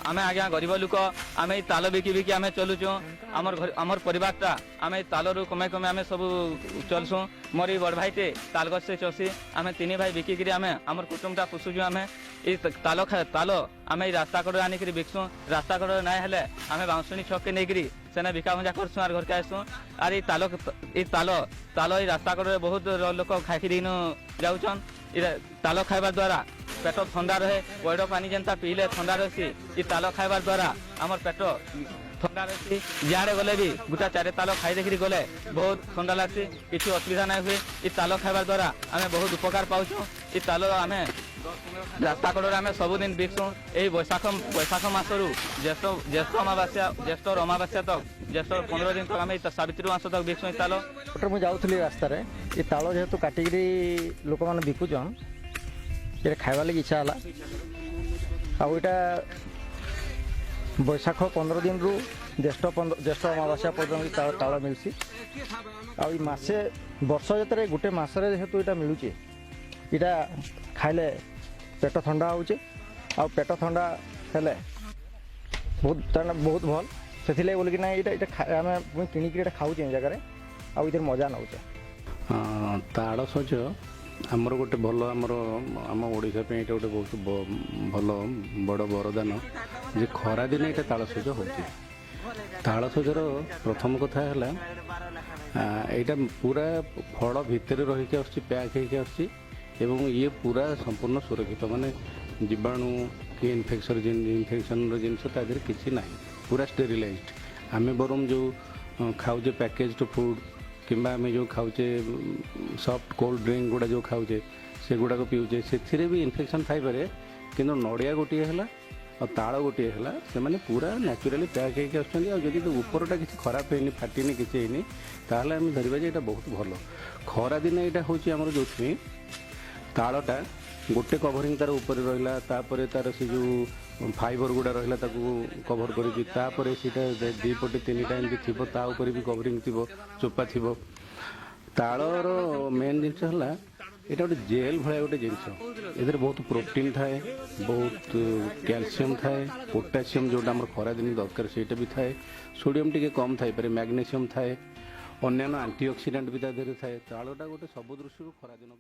आमे आज्ञा गरीब लोक आम ताल बिकी बिकी आम चलुचु आमर परिवारटा आम तालू कमे कमे आम सब चलसु मोर बड़ भाईटे ताल गछ से चसी आम तीन भाई बिकिकी आम आमर कुटुंबटा पुषुचु आम ताल आम रास्ता कड़ आनिक बिकसु रास्ता कड़ ना हेले आम बाउंसुणी छक के नहीं सेना बिका भंजा करसु आर घर के आसु आर ताल रास्ता कड़े बहुत लोक खाई जाऊन ताल खाइबार द्वारा पेट ठंडा रहे पइड पानी जेनता पीले ठंडा रही ताल खाइबार द्वारा आमर पेट ठंडा रही जियाड़े गले भी गोटा चारे ताल खाई देखी गले बहुत ठंडा लगसी किसी असुविधा ना हुए ताल खाइबार द्वारा आम बहुत उपकार पाऊँ ताल आम रास्ता कड़े आम सबुदिन बिकसु यही बैशाख मासरू ज्येष्ठ अमावास्या ज्येष्ठ अमावास्या तक ज्येष्ठ 15 दिन तक आम सावित्री मास तक बिकसु ताल मुझे जाऊली रास्तार ये ताल जेहेतु काटिक लोक मैंने बिकुचन ये खाइबा लगी इच्छा है आईटा बैशाख 15 दिन रु ज्येष्ठ अमावास्या पर्यटन ताल मिलसी आसे वर्ष जो गोटे मसरे जेहेतु यहाँ मिलूँ यहाँ खाइले पेट ठंडा हो पेट ठंडा हेले बहुत भल से बोलिकी ना आम किणिक खाऊे जगह आर मजा नौचे ताड़ सज आमर गोटे भल आमर आम ओडिशा पे ये गोटे बहुत भल बड़ वरदान जे खरा दिन ये तालसज हो तालसजर प्रथम कथा है यहाँ पूरा फल भितर रहीकि आसुची पैक होकर एवं ये पूरा संपूर्ण सुरक्षित माने जीवाणु कि इन्फेक्शन जिनस तादेह किसी ना पूरा स्टेरिलाइज्ड आम बरम जो खाऊे पैकेज्ड फूड किंबा आम जो खाऊे सॉफ्ट कोल्ड ड्रिंक गुड़ा जो खाऊे से गुड़ाक पीऊे से भी इन्फेक्शन थाई पारे किंतु नड़िया गोटे है और ताड़ गोटे है से मैंने पूरा न्याचुराली पैक होकर आदि तो उपरटा किसी खराब है फाटिनी किसी है ताहले आम धरवा ये बहुत भल खरा दिन यहाँ हूँ आमर जो ताड़टा गोटे कभरिंग तार ऊपर रहा तार से जो फाइबर गुड़ा रहा कभर कर दीपटे 3टा एमती थी तापर भी कभरिंग थी चोपा थी तालर मेन जिनस है यहाँ गोटे जेल भाया गोटे जिनस ए बहुत प्रोटीन थाए बहुत कैल्शियम थाए पोटासियम जोटा आम खरा दिन दरकार से भी थाए सोडियम टी कम थाई मैग्नेशियम थाए अन्य एंटीऑक्सीडेंट भी थाए तालटा गोटे सब दृष्टि खरा दिन